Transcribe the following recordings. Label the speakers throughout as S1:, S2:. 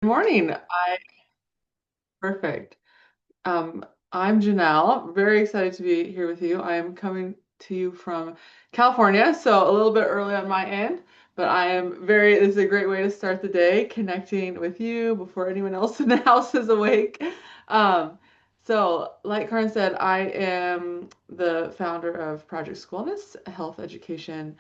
S1: Good morning. Perfect. Um, I'm Janelle. Very excited to be here with you. I am coming to you from California, so a little bit early on my end, but this is a great way to start the day, connecting with you before anyone else in the house is awake. Um, like Karin said, I am the founder of Project Schoolness, a health education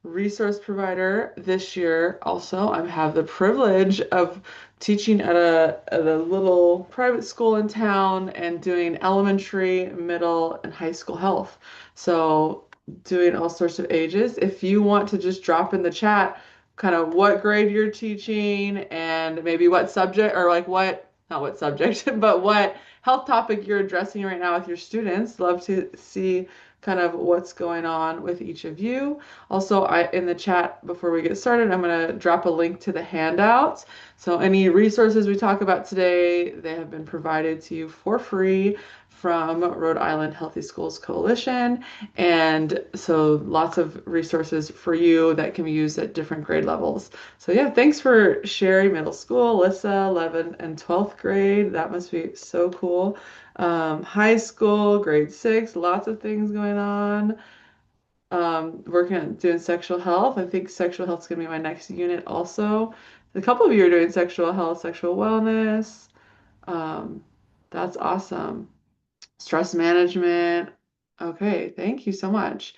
S1: resource provider this year. Also, I have the privilege of teaching at a little private school in town and doing elementary, middle, and high school health. So, doing all sorts of ages. If you want to just drop in the chat kind of what grade you're teaching and maybe what subject or like what, not what subject, but what health topic you're addressing right now with your students, love to see kind of what's going on with each of you. Also, in the chat before we get started, I'm going to drop a link to the handouts. So any resources we talk about today, they have been provided to you for free from Rhode Island Healthy Schools Coalition. And so lots of resources for you that can be used at different grade levels. So yeah, thanks for sharing middle school, Alyssa, 11th and 12th grade. That must be so cool. High school, grade six, lots of things going on. Working on doing sexual health. I think sexual health is going to be my next unit also. A couple of you are doing sexual health, sexual wellness. Um, that's awesome. Stress management. Okay, thank you so much.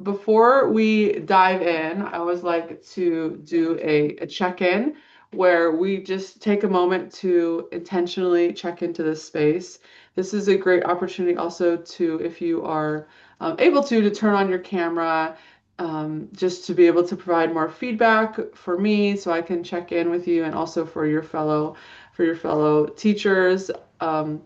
S1: Before we dive in, I always like to do a check-in where we just take a moment to intentionally check into this space. This is a great opportunity also to, if you are able to turn on your camera, just to be able to provide more feedback for me so I can check in with you and also for your fellow teachers. Um,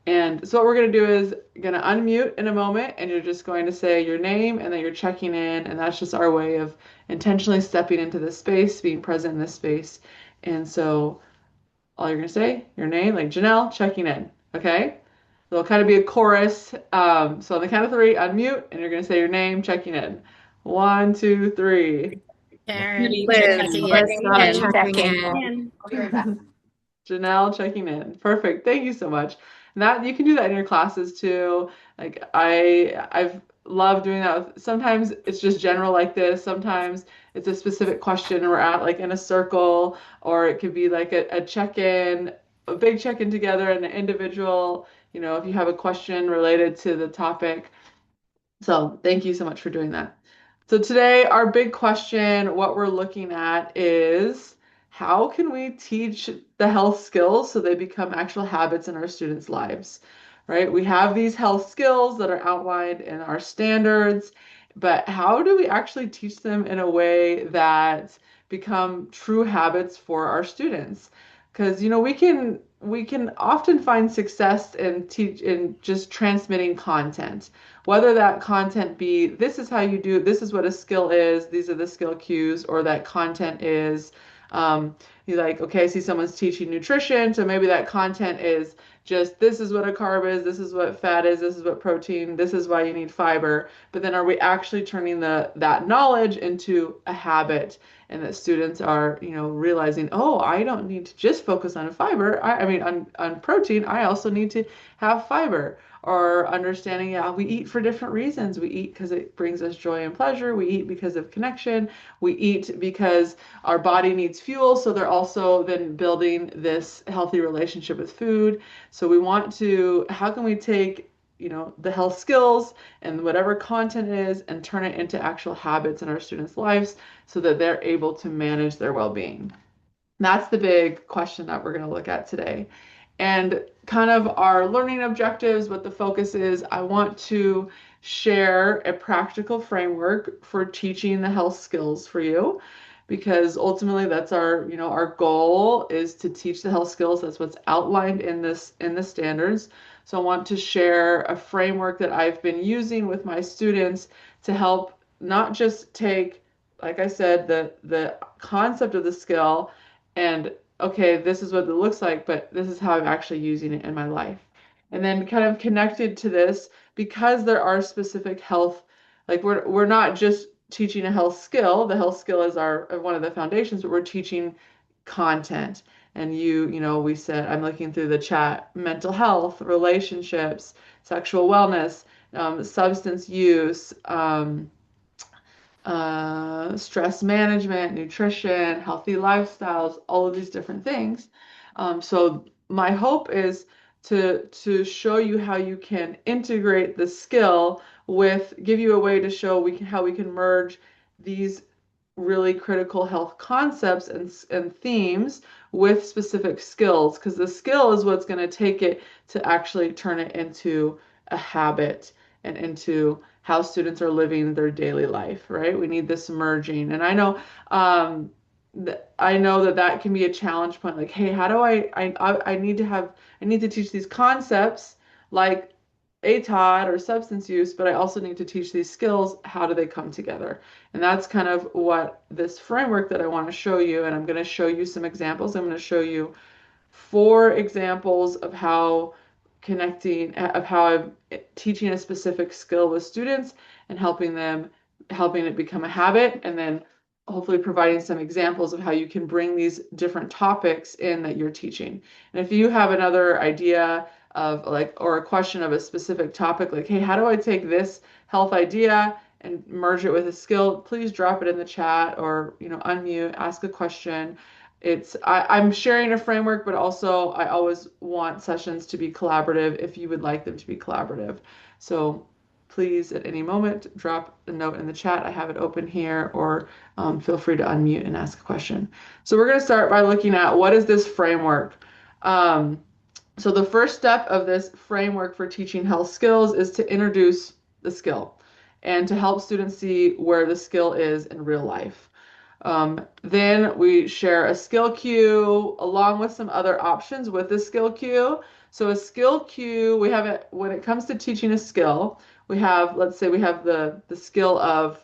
S1: and so what we're going to do is going to unmute in a moment, and you're just going to say your name, and then you're checking in, and that's just our way of intentionally stepping into this space, being present in this space. And so all you're going to say, your name, like Janelle, checking in. Okay? So it'll kind of be a chorus. So on the count of three, unmute, and you're going to say your name, checking in. One, two, three.
S2: Karen
S3: Liz,
S2: checking
S3: Melissa
S2: in.
S3: checking in.
S1: Janelle checking in. Perfect. Thank you so much. And that you can do that in your classes too. Like I've loved doing that. Sometimes it's just general like this. Sometimes it's a specific question and we're at like in a circle, or it could be like a check-in, a big check-in together and an individual, if you have a question related to the topic. So thank you so much for doing that. So today, our big question, what we're looking at is how can we teach the health skills so they become actual habits in our students' lives, right? We have these health skills that are outlined in our standards, but how do we actually teach them in a way that become true habits for our students? Because, we can often find success in just transmitting content, whether that content be this is how you do, this is what a skill is, these are the skill cues, or that content is you like, okay, I see someone's teaching nutrition, so maybe that content is just this is what a carb is, this is what fat is, this is what protein, this is why you need fiber. But then are we actually turning that knowledge into a habit, and that students are, realizing, oh, I don't need to just focus on fiber. I mean on protein, I also need to have fiber. Or understanding, yeah, we eat for different reasons. We eat because it brings us joy and pleasure. We eat because of connection. We eat because our body needs fuel. So they're also then building this healthy relationship with food. So we want to, how can we take, the health skills and whatever content is and turn it into actual habits in our students' lives so that they're able to manage their well-being? That's the big question that we're going to look at today. And kind of our learning objectives, what the focus is, I want to share a practical framework for teaching the health skills for you, because ultimately that's our goal is to teach the health skills. That's what's outlined in the standards. So I want to share a framework that I've been using with my students to help not just take, like I said, the concept of the skill and okay, this is what it looks like, but this is how I'm actually using it in my life. And then kind of connected to this, because there are specific health, like we're not just teaching a health skill. The health skill is our one of the foundations, but we're teaching content. And we said, I'm looking through the chat, mental health, relationships, sexual wellness, substance use, stress management, nutrition, healthy lifestyles, all of these different things. So my hope is to show you how you can integrate the skill with, give you a way to show how we can merge these really critical health concepts and themes with specific skills, because the skill is what's going to take it to actually turn it into a habit and into how students are living their daily life, right? We need this merging. And I know that that can be a challenge point. Like, hey, how do I need to teach these concepts like ATOD or substance use, but I also need to teach these skills. How do they come together? And that's kind of what this framework that I want to show you. And I'm going to show you some examples. I'm going to show you 4 examples of how I'm teaching a specific skill with students and helping it become a habit, and then hopefully providing some examples of how you can bring these different topics in that you're teaching. And if you have another idea of like, or a question of a specific topic, like, hey, how do I take this health idea and merge it with a skill, please drop it in the chat, or unmute, ask a question. I'm sharing a framework, but also I always want sessions to be collaborative if you would like them to be collaborative. So please, at any moment, drop a note in the chat. I have it open here, or feel free to unmute and ask a question. So we're going to start by looking at, what is this framework? So the first step of this framework for teaching health skills is to introduce the skill and to help students see where the skill is in real life. Then we share a skill cue along with some other options with the skill cue. So a skill cue, we have it when it comes to teaching a skill. Let's say we have the skill of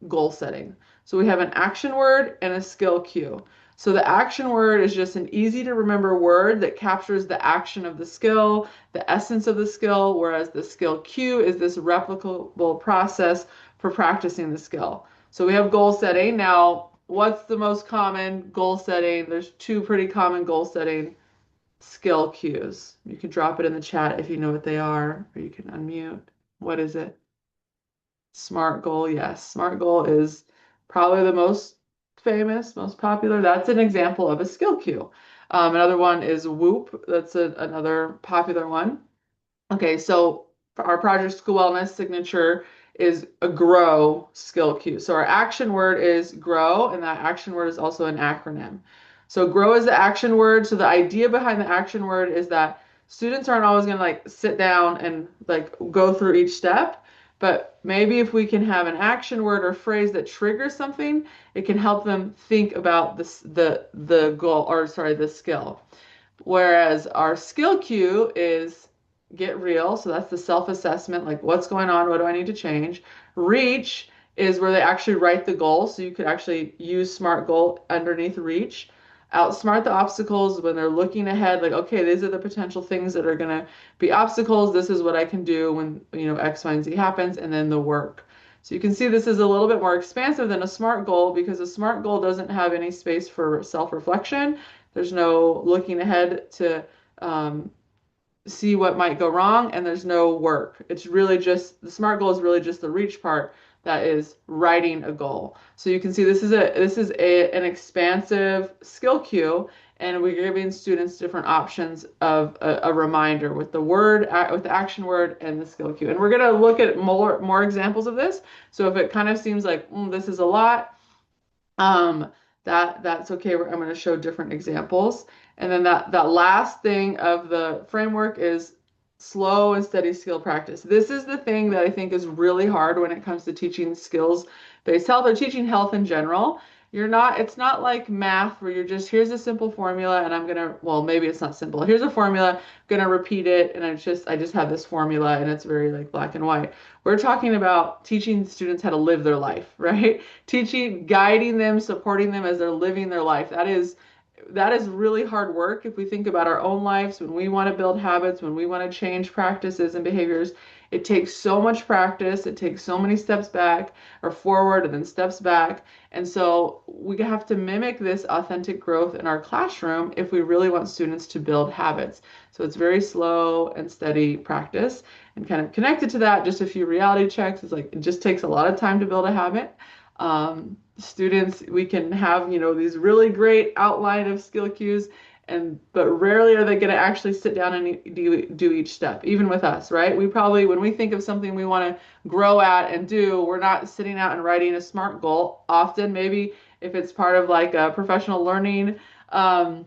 S1: goal setting. So we have an action word and a skill cue. So the action word is just an easy to remember word that captures the action of the skill, the essence of the skill, whereas the skill cue is this replicable process for practicing the skill. So we have goal setting. Now, what's the most common goal setting? There's 2 pretty common goal setting skill cues. You can drop it in the chat if you know what they are, or you can unmute. What is it? SMART goal. Yes, SMART goal is probably the most famous, most popular. That's an example of a skill cue. Another one is WHOOP. That's another popular one. Okay, so our Project School Wellness signature is a GROW skill cue. So our action word is GROW, and that action word is also an acronym. So GROW is the action word. So the idea behind the action word is that students aren't always going to like sit down and like go through each step, but maybe if we can have an action word or phrase that triggers something, it can help them think about the goal, or sorry, the skill. Whereas our skill cue is get real. So that's the self-assessment, like what's going on, what do I need to change? Reach is where they actually write the goal. So you could actually use SMART goal underneath reach. Outsmart the obstacles, when they're looking ahead, like, okay, these are the potential things that are going to be obstacles. This is what I can do when, X, Y, and Z happens, and then the work. So you can see this is a little bit more expansive than a SMART goal, because a SMART goal doesn't have any space for self-reflection. There's no looking ahead to see what might go wrong, and there's no work. It's really just, the SMART goal is really just the reach part that is writing a goal. So you can see this is an expansive skill cue, and we're giving students different options of a reminder with the action word and the skill cue. And we're going to look at more examples of this. So if it kind of seems like this is a lot, that's okay. I'm going to show different examples. And then that last thing of the framework is slow and steady skill practice. This is the thing that I think is really hard when it comes to teaching skills-based health, or teaching health in general. It's not like math where you're just, here's a simple formula and well, maybe it's not simple. Here's a formula, I'm gonna repeat it, and I just have this formula, and it's very like black and white. We're talking about teaching students how to live their life, right? Guiding them, supporting them as they're living their life. That is that is really hard work. If we think about our own lives, when we want to build habits, when we want to change practices and behaviors, it takes so much practice. It takes so many steps back or forward and then steps back. And so we have to mimic this authentic growth in our classroom if we really want students to build habits. So it's very slow and steady practice. And kind of connected to that, just a few reality checks. It's like it just takes a lot of time to build a habit. Students, we can have, these really great outline of skill cues, but rarely are they going to actually sit down and do each step, even with us, right? We probably, when we think of something we want to grow at and do, we're not sitting out and writing a SMART goal. Often, maybe if it's part of like a professional learning, um,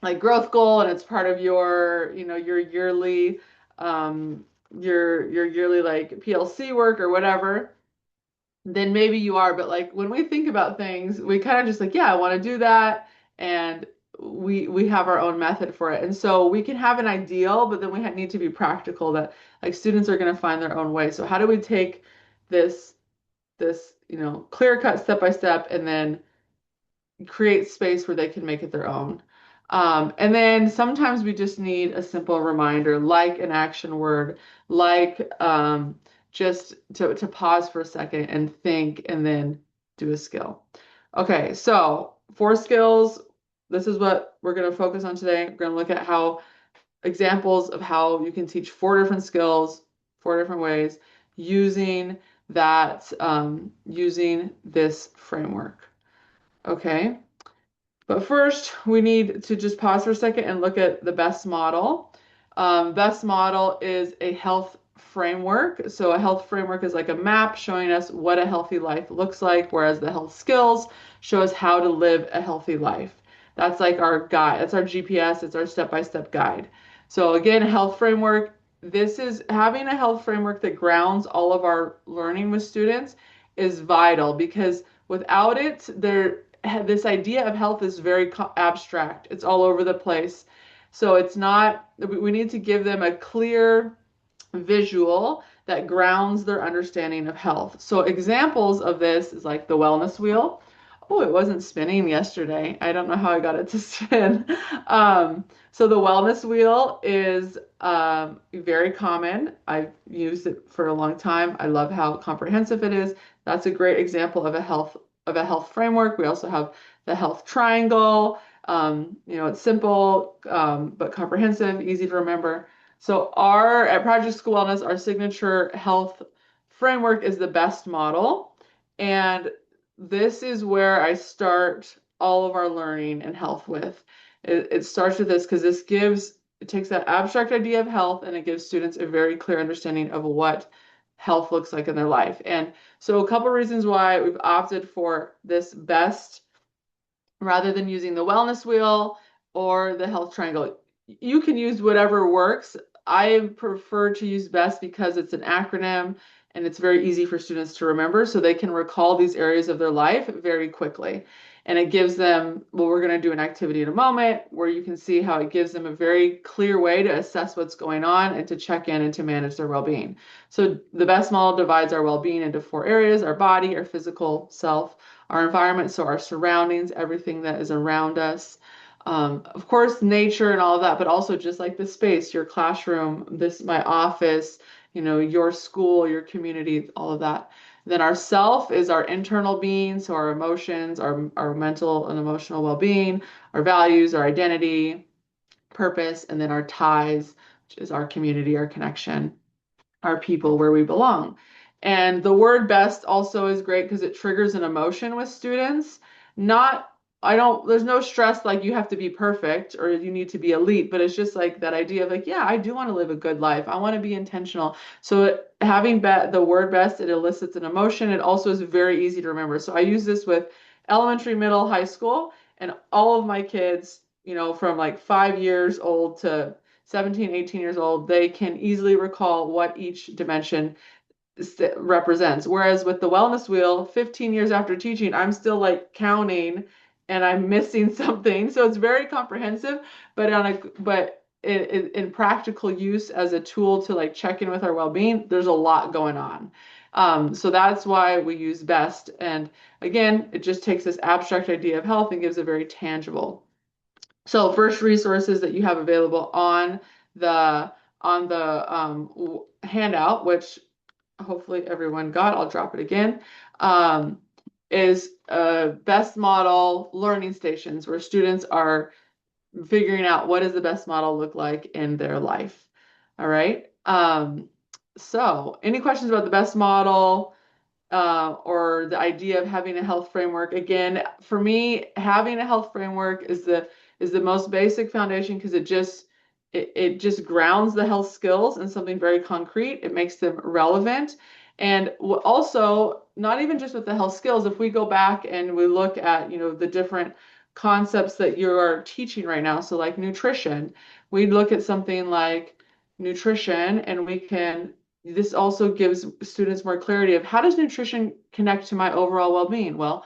S1: like growth goal, and it's part of your yearly, your yearly like PLC work or whatever, then maybe you are. But like when we think about things, we kind of just like, yeah, I want to do that. And we have our own method for it. And so we can have an ideal, but then we need to be practical that like students are going to find their own way. So how do we take this clear cut step by step and then create space where they can make it their own. And then sometimes we just need a simple reminder, like an action word, like just to pause for a second and think and then do a skill. Okay, so 4 skills. This is what we're going to focus on today. We're going to look at how examples of how you can teach 4 different skills, 4 different ways using using this framework. Okay. But first, we need to just pause for a second and look at the BEST model. BEST model is a health framework. So a health framework is like a map showing us what a healthy life looks like, whereas the health skills show us how to live a healthy life. That's like our guide. That's our GPS. It's our step-by-step guide. So again, a health framework. This is having a health framework that grounds all of our learning with students is vital because without it, this idea of health is very abstract. It's all over the place. So it's not, we need to give them a clear visual that grounds their understanding of health. So examples of this is like the wellness wheel. Oh, it wasn't spinning yesterday. I don't know how I got it to spin. So the wellness wheel is very common. I've used it for a long time. I love how comprehensive it is. That's a great example of a health framework. We also have the health triangle. It's simple but comprehensive, easy to remember. So at Project School Wellness, our signature health framework is the BEST model. And this is where I start all of our learning and health with. It starts with this because it takes that abstract idea of health and it gives students a very clear understanding of what health looks like in their life. And so a couple reasons why we've opted for this BEST rather than using the wellness wheel or the health triangle. You can use whatever works. I prefer to use BEST because it's an acronym and it's very easy for students to remember so they can recall these areas of their life very quickly. And it gives them, well, we're going to do an activity in a moment where you can see how it gives them a very clear way to assess what's going on and to check in and to manage their well-being. So the BEST model divides our well-being into 4 areas: our body, our physical self, our environment, so our surroundings, everything that is around us. Of course, nature and all of that, but also just like the space, your classroom, my office, your school, your community, all of that. Then our self is our internal being, so our emotions, our mental and emotional well-being, our values, our identity, purpose, and then our ties, which is our community, our connection, our people, where we belong. And the word best also is great because it triggers an emotion with students. Not, there's no stress like you have to be perfect or you need to be elite, but it's just like that idea of like, yeah, I do want to live a good life. I want to be intentional. So having the word best, it elicits an emotion. It also is very easy to remember. So I use this with elementary, middle, high school, and all of my kids, from like 5 years old to 17, 18 years old, they can easily recall what each dimension represents. Whereas with the wellness wheel, 15 years after teaching, I'm still like counting and I'm missing something. So it's very comprehensive, but in practical use as a tool to like check in with our well-being, there's a lot going on. So that's why we use BEST. And again, it just takes this abstract idea of health and gives a very tangible. So first resources that you have available the on the handout, which hopefully everyone got, I'll drop it again, um, is best model learning stations where students are figuring out what does the best model look like in their life. All right. So any questions about the best model? Or the idea of having a health framework. Again, for me, having a health framework is the most basic foundation because it just grounds the health skills in something very concrete. It makes them relevant. And also, not even just with the health skills, if we go back and we look at, the different concepts that you are teaching right now, so like nutrition, we look at something like nutrition and this also gives students more clarity of how does nutrition connect to my overall well-being? Well,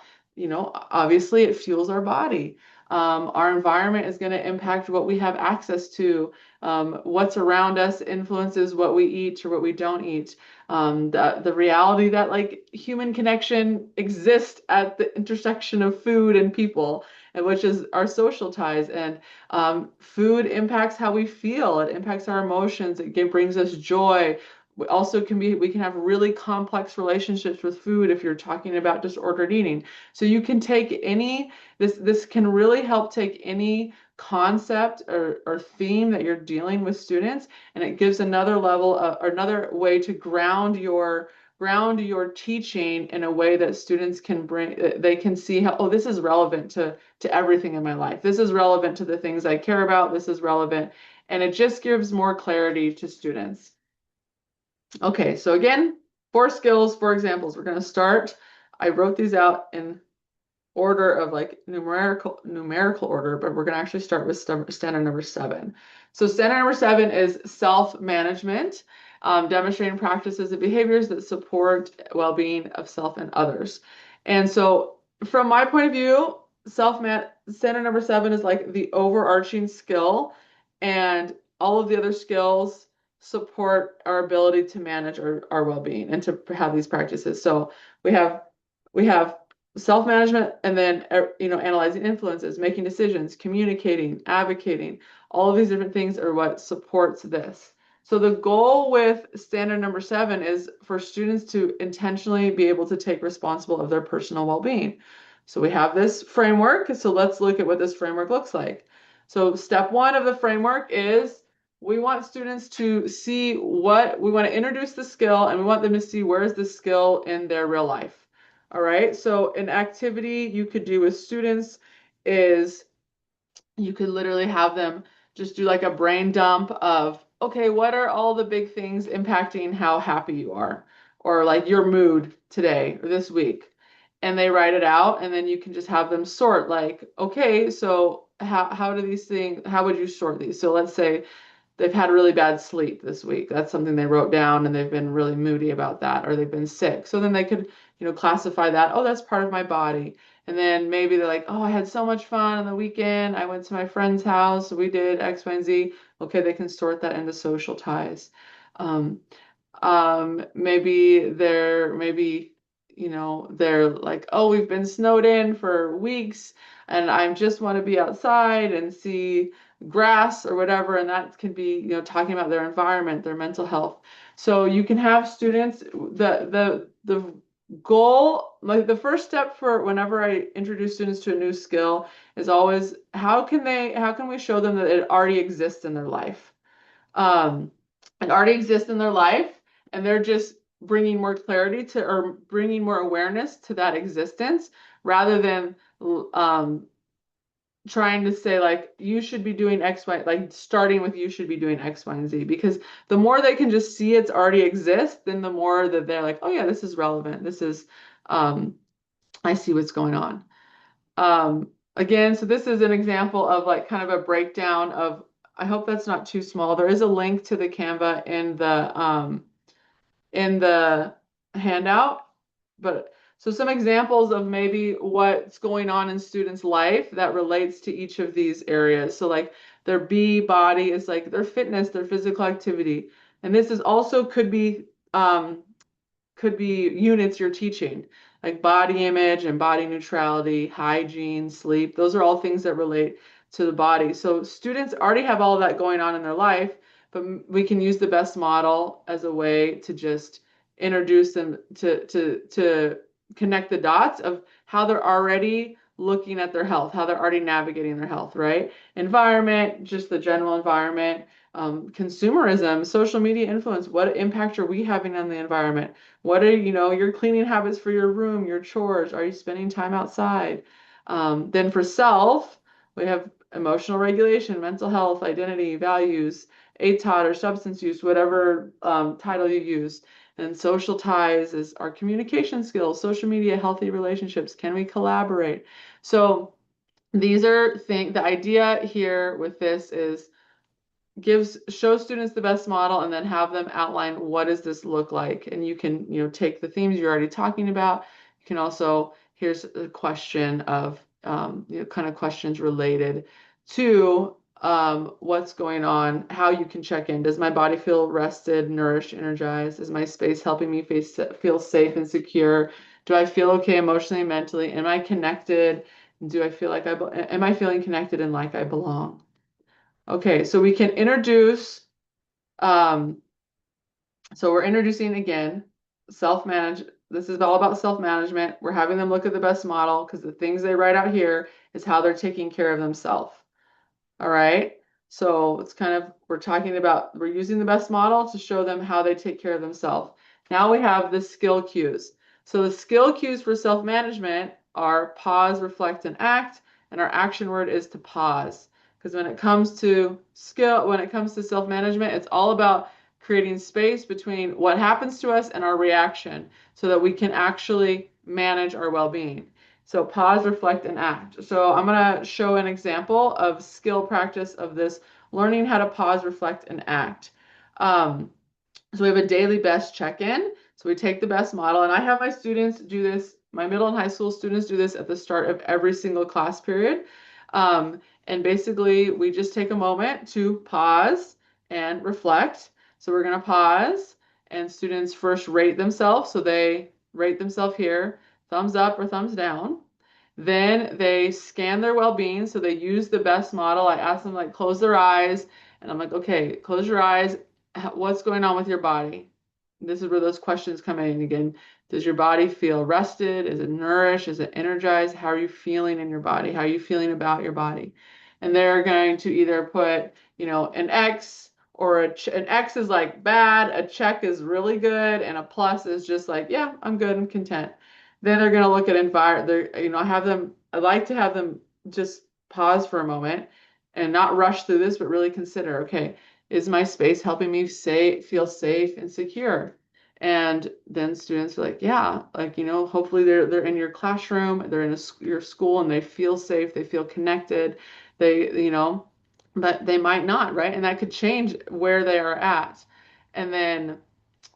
S1: obviously it fuels our body. Our environment is going to impact what we have access to. What's around us influences what we eat or what we don't eat. The reality that like human connection exists at the intersection of food and people, and which is our social ties. And food impacts how we feel. It impacts our emotions. Brings us joy. We can have really complex relationships with food if you're talking about disordered eating. So you can take this can really help take any concept or theme that you're dealing with students, and it gives another level or another way to ground your teaching in a way that students they can see how, oh, this is relevant to everything in my life. This is relevant to the things I care about. This is relevant. And it just gives more clarity to students. Okay, so again, 4 skills, 4 examples. We're going to start. I wrote these out in order of like numerical order, but we're going to actually start with standard number 7. So standard number 7 is self-management, demonstrating practices and behaviors that support well-being of self and others. And so from my point of view, standard number 7 is like the overarching skill, and all of the other skills support our ability to manage our well-being and to have these practices. So we have self-management, and then analyzing influences, making decisions, communicating, advocating. All of these different things are what supports this. So the goal with standard number 7 is for students to intentionally be able to take responsible of their personal well-being. So we have this framework, so let's look at what this framework looks like. So step 1 of the framework is we want students to see we want to introduce the skill, and we want them to see where is the skill in their real life. All right, so an activity you could do with students is you could literally have them just do like a brain dump of, okay, what are all the big things impacting how happy you are, or like your mood today or this week? And they write it out, and then you can just have them sort like, okay, so how would you sort these? So let's say they've had really bad sleep this week. That's something they wrote down, and they've been really moody about that, or they've been sick. So then they could, classify that. Oh, that's part of my body. And then maybe they're like, oh, I had so much fun on the weekend. I went to my friend's house. We did X, Y, and Z. Okay, they can sort that into social ties. Um, maybe they're like, oh, we've been snowed in for weeks, and I just want to be outside and see grass or whatever, and that can be, talking about their environment, their mental health. So you can have students, the goal, like the first step for whenever I introduce students to a new skill is always how can we show them that it already exists in their life? Um, it already exists in their life, and they're just bringing more clarity to, or bringing more awareness to that existence, rather than um, trying to say like you should be doing X, Y, like starting with you should be doing X, Y, and Z. Because the more they can just see it's already exists, then the more that they're like, oh yeah, this is relevant. This is I see what's going on. Again, so this is an example of like kind of a breakdown of, I hope that's not too small. There is a link to the Canva in the handout, but so some examples of maybe what's going on in students' life that relates to each of these areas. So like their B body is like their fitness, their physical activity. And this is also could be units you're teaching, like body image and body neutrality, hygiene, sleep. Those are all things that relate to the body. So students already have all of that going on in their life, but we can use the best model as a way to just introduce them to connect the dots of how they're already looking at their health, how they're already navigating their health, right? Environment, just the general environment, consumerism, social media influence. What impact are we having on the environment? What are, your cleaning habits for your room, your chores? Are you spending time outside? Then for self, we have emotional regulation, mental health, identity, values, ATOT or substance use, whatever title you use. And social ties is our communication skills, social media, healthy relationships. Can we collaborate? So these are things, the idea here with this is show students the best model and then have them outline what does this look like. And you can, take the themes you're already talking about. You can also, here's a question of, kind of questions related to what's going on, how you can check in. Does my body feel rested, nourished, energized? Is my space helping me feel safe and secure? Do I feel okay emotionally and mentally? Am I connected? Do I feel like am I feeling connected and like I belong? Okay, so we can introduce, um, so we're introducing again, self-manage. This is all about self-management. We're having them look at the best model because the things they write out here is how they're taking care of themselves. All right. So it's kind of, we're using the best model to show them how they take care of themselves. Now we have the skill cues. So the skill cues for self-management are pause, reflect, and act. And our action word is to pause. Because when it comes to self-management, it's all about creating space between what happens to us and our reaction so that we can actually manage our well-being. So pause, reflect, and act. So I'm going to show an example of skill practice of this, learning how to pause, reflect, and act. So we have a daily best check-in. So we take the best model, and I have my students do this, my middle and high school students do this at the start of every single class period. And basically, we just take a moment to pause and reflect. So we're going to pause, and students first rate themselves. So they rate themselves here, thumbs up or thumbs down. Then they scan their well-being. So they use the best model. I ask them like close their eyes, and I'm like, okay, close your eyes. What's going on with your body? This is where those questions come in again. Does your body feel rested? Is it nourished? Is it energized? How are you feeling in your body? How are you feeling about your body? And they're going to either put, an X or an X is like bad, a check is really good, and a plus is just like, yeah, I'm good, I'm content. Then they're going to look at environment. I like to have them just pause for a moment and not rush through this, but really consider, okay, is my space helping me feel safe and secure? And then students are like, yeah, like, hopefully they're in your classroom, they're in your school and they feel safe, they feel connected, but they might not, right? And that could change where they are at. And then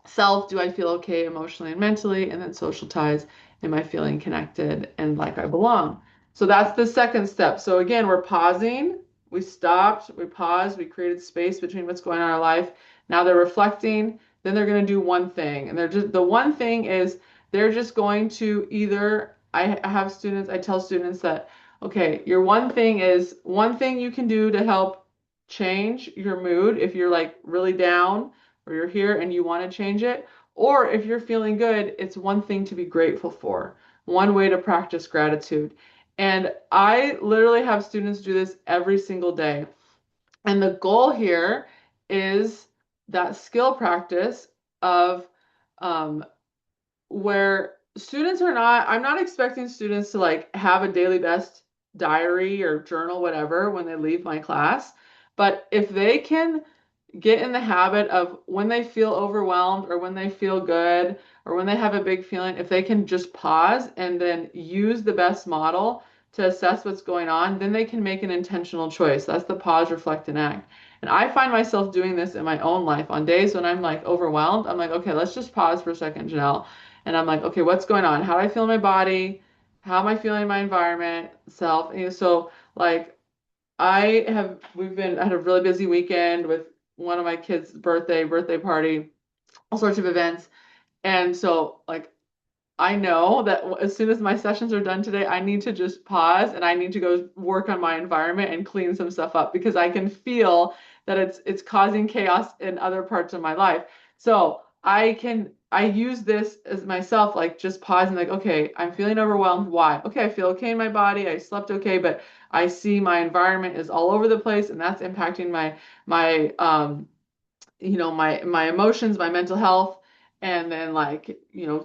S1: self, do I feel okay emotionally and mentally? And then social ties, am I feeling connected and like I belong? So that's the second step. So again, we're pausing, we stopped, we paused, we created space between what's going on in our life. Now they're reflecting, then they're going to do one thing. And the one thing is they're just going to either, I tell students that, okay, your one thing is one thing you can do to help change your mood if you're like really down or you're here and you want to change it, or if you're feeling good, it's one thing to be grateful for, one way to practice gratitude. And I literally have students do this every single day. And the goal here is that skill practice of um, where students are not, I'm not expecting students to like have a daily best diary or journal, whatever, when they leave my class. But if they can get in the habit of when they feel overwhelmed or when they feel good or when they have a big feeling, if they can just pause and then use the best model to assess what's going on, then they can make an intentional choice. That's the pause, reflect, and act. And I find myself doing this in my own life on days when I'm like overwhelmed. I'm like, okay, let's just pause for a second, Janelle. And I'm like, okay, what's going on? How do I feel in my body? How am I feeling in my environment, self? So like I had a really busy weekend with one of my kids' birthday party, all sorts of events. And so like I know that as soon as my sessions are done today, I need to just pause and I need to go work on my environment and clean some stuff up because I can feel that it's causing chaos in other parts of my life. So I use this as myself, like just pausing, like, okay, I'm feeling overwhelmed. Why? Okay, I feel okay in my body. I slept okay, but I see my environment is all over the place and that's impacting my emotions, my mental health, and then like,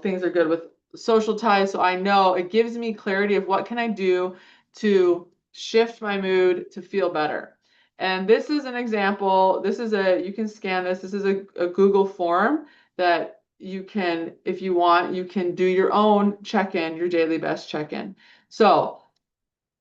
S1: things are good with social ties. So I know it gives me clarity of what can I do to shift my mood to feel better. And this is an example. You can scan this. This is a Google form that you can, if you want, you can do your own check-in, your daily best check-in. So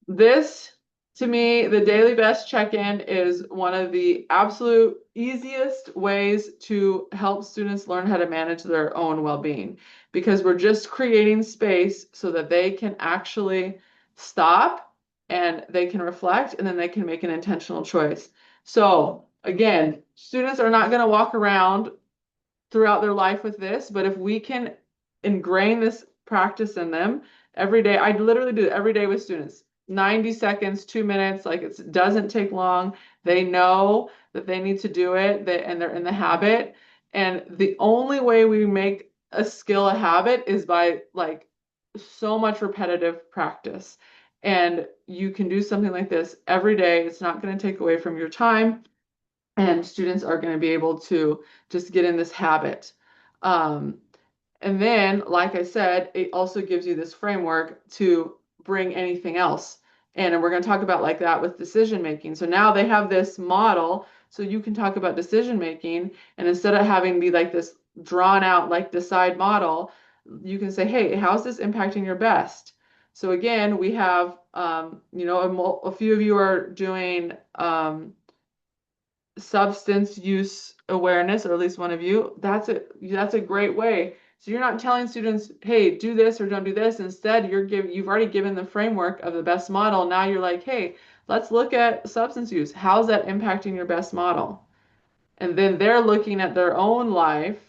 S1: this, to me, the daily best check-in is one of the absolute easiest ways to help students learn how to manage their own well-being because we're just creating space so that they can actually stop and they can reflect and then they can make an intentional choice. So, again, students are not going to walk around throughout their life with this, but if we can ingrain this practice in them every day, I literally do it every day with students. 90 seconds, 2 minutes, like it doesn't take long. They know that they need to do it, and they're in the habit. And the only way we make a skill a habit is by like so much repetitive practice. And you can do something like this every day. It's not going to take away from your time and students are going to be able to just get in this habit. Um, and then, like I said, it also gives you this framework to bring anything else in. And we're going to talk about like that with decision making. So now they have this model, so you can talk about decision making. And instead of having be like this drawn out, like decide model, you can say, hey, how's this impacting your best? So again, we have, a few of you are doing substance use awareness, or at least one of you, that's a great way. So you're not telling students, hey, do this or don't do this. Instead, you've already given the framework of the best model. Now you're like, hey, let's look at substance use. How's that impacting your best model? And then they're looking at their own life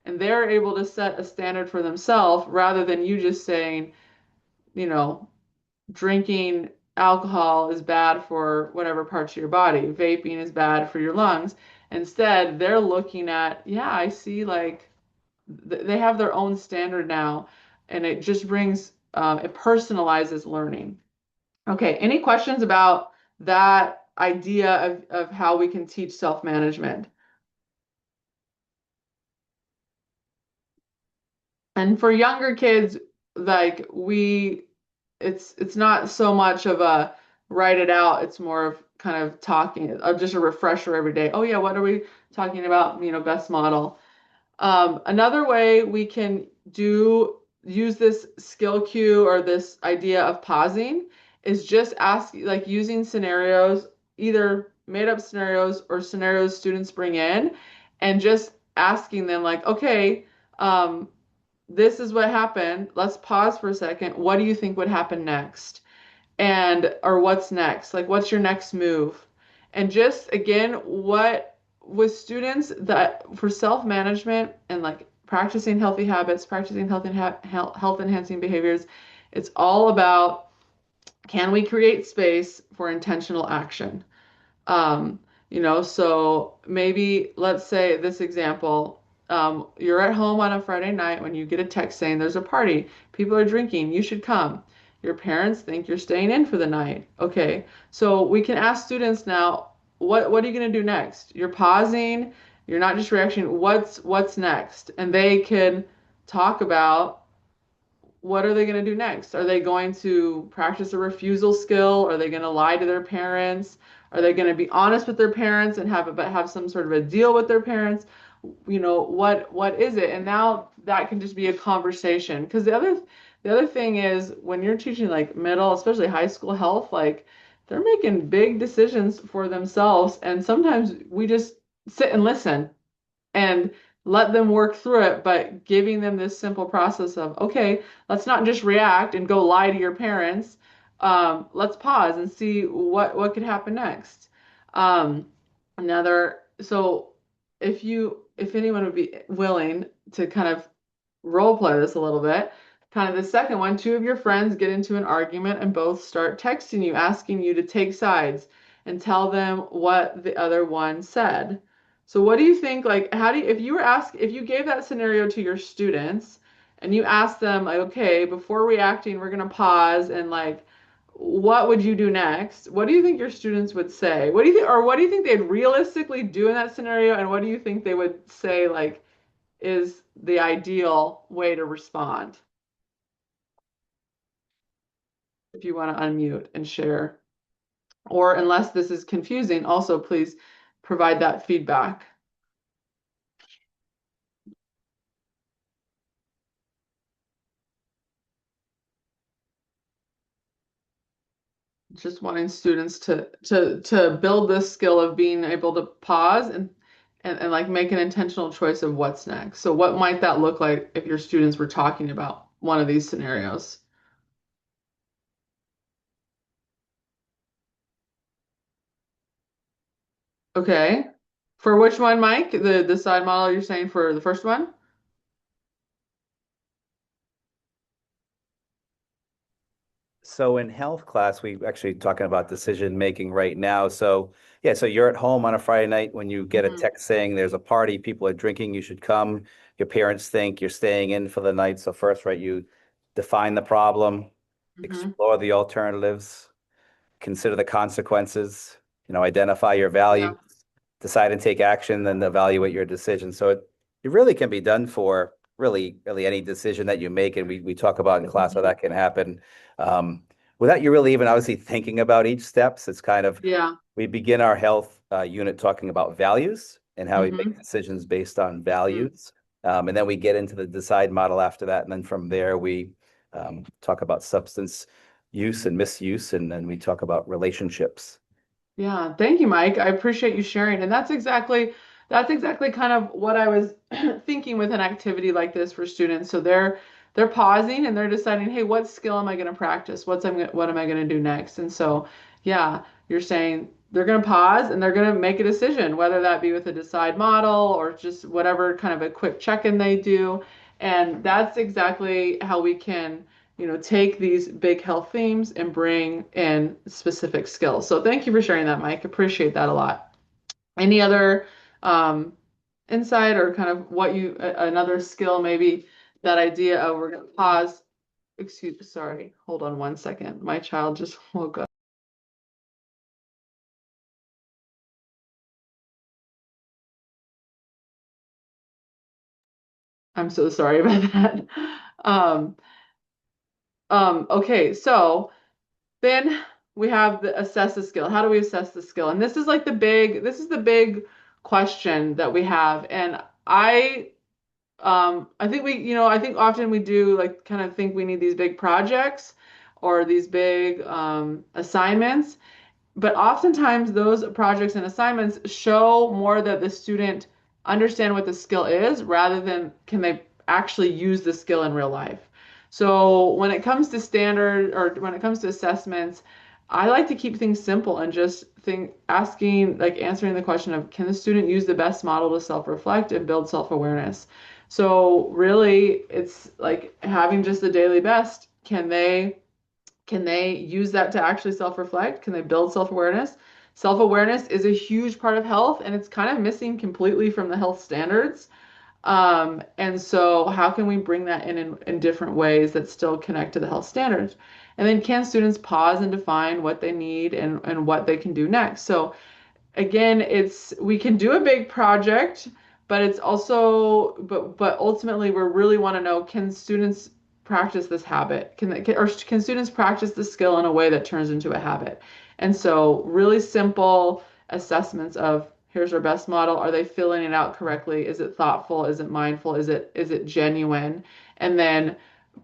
S1: and they're able to set a standard for themselves rather than you just saying, you know, drinking alcohol is bad for whatever parts of your body. Vaping is bad for your lungs. Instead, they're looking at, yeah, I see like they have their own standard now, and it just it personalizes learning. Okay, any questions about that idea of how we can teach self-management? And for younger kids, like it's not so much of a write it out. It's more of kind of talking, just a refresher every day. Oh yeah, what are we talking about? Best model. Another way we can use this skill cue or this idea of pausing is just like using scenarios, either made up scenarios or scenarios students bring in, and just asking them like, okay, um, this is what happened. Let's pause for a second. What do you think would happen next? Or what's next? Like, what's your next move? And just again, what with students that for self-management and like practicing healthy habits, practicing health enhancing behaviors, it's all about can we create space for intentional action? Um, so maybe let's say this example, you're at home on a Friday night when you get a text saying there's a party, people are drinking, you should come. Your parents think you're staying in for the night. Okay, so we can ask students now, what are you going to do next? You're pausing, you're not just reacting, what's next? And they can talk about what are they going to do next? Are they going to practice a refusal skill? Are they going to lie to their parents? Are they going to be honest with their parents and have some sort of a deal with their parents? What is it? And now that can just be a conversation. Because the other thing is when you're teaching like middle, especially high school health, like they're making big decisions for themselves, and sometimes we just sit and listen and let them work through it, but giving them this simple process of, okay, let's not just react and go lie to your parents. Let's pause and see what could happen next. So if anyone would be willing to kind of role play this a little bit, Kind of the second one, two of your friends get into an argument and both start texting you, asking you to take sides and tell them what the other one said. So what do you think, like, how do you, if you were asked, if you gave that scenario to your students and you asked them, like, okay, before reacting, we're gonna pause and like, what would you do next? What do you think your students would say? What do you think, or what do you think they'd realistically do in that scenario? And what do you think they would say, like, is the ideal way to respond? If you want to unmute and share. Or unless this is confusing, also please provide that feedback. Just wanting students to build this skill of being able to pause and like make an intentional choice of what's next. So what might that look like if your students were talking about one of these scenarios? Okay. For which one, Mike? The side model you're saying for the first one?
S2: So in health class, we actually talking about decision making right now. So yeah, so you're at home on a Friday night when you get a
S1: Hmm.
S2: text saying there's a party, people are drinking, you should come. Your parents think you're staying in for the night. So first, right, you define the problem,
S1: Hmm.
S2: explore the alternatives, consider the consequences, identify your
S1: Yeah.
S2: value, decide and take action, then evaluate your decision. So it really can be done for really any decision that you make. And we talk about in class how
S1: Hmm.
S2: that can happen um, without you really even obviously thinking about each steps. It's kind of,
S1: Yeah.
S2: we begin our health unit talking about values and how we make
S1: Hmm.
S2: decisions based on
S1: Hmm.
S2: values. And then we get into the decide model after that. And then from there, we talk about substance use and misuse. And then we talk about relationships.
S1: Yeah, thank you, Mike. I appreciate you sharing. And that's exactly kind of what I was thinking with an activity like this for students. So they're pausing and they're deciding, hey, what skill am I going to practice? What am I going to do next? And so, yeah, you're saying they're going to pause and they're going to make a decision, whether that be with a decide model or just whatever kind of a quick check-in they do. And that's exactly how we can take these big health themes and bring in specific skills. So thank you for sharing that, Mike. Appreciate that a lot. Any other um, insight or kind of another skill, maybe that idea of we're going to pause. Sorry, hold on one second. My child just woke up. I'm so sorry about that. Um, okay, so then we have the assess the skill. How do we assess the skill? And this is the big question that we have. And I think I think often we do like kind of think we need these big projects or these big assignments. But oftentimes those projects and assignments show more that the student understand what the skill is rather than can they actually use the skill in real life. So when it comes to standard or when it comes to assessments, I like to keep things simple and just think asking like answering the question of can the student use the best model to self-reflect and build self-awareness. So really it's like having just the daily best. Can they use that to actually self-reflect? Can they build self-awareness? Self-awareness is a huge part of health, and it's kind of missing completely from the health standards. And so how can we bring that in different ways that still connect to the health standards? And then can students pause and define what they need and what they can do next? So again, it's we can do a big project, but it's also but ultimately we really want to know can students practice this habit? Or can students practice the skill in a way that turns into a habit? And so really simple assessments of here's our best model. Are they filling it out correctly? Is it thoughtful? Is it mindful? Is it genuine? And then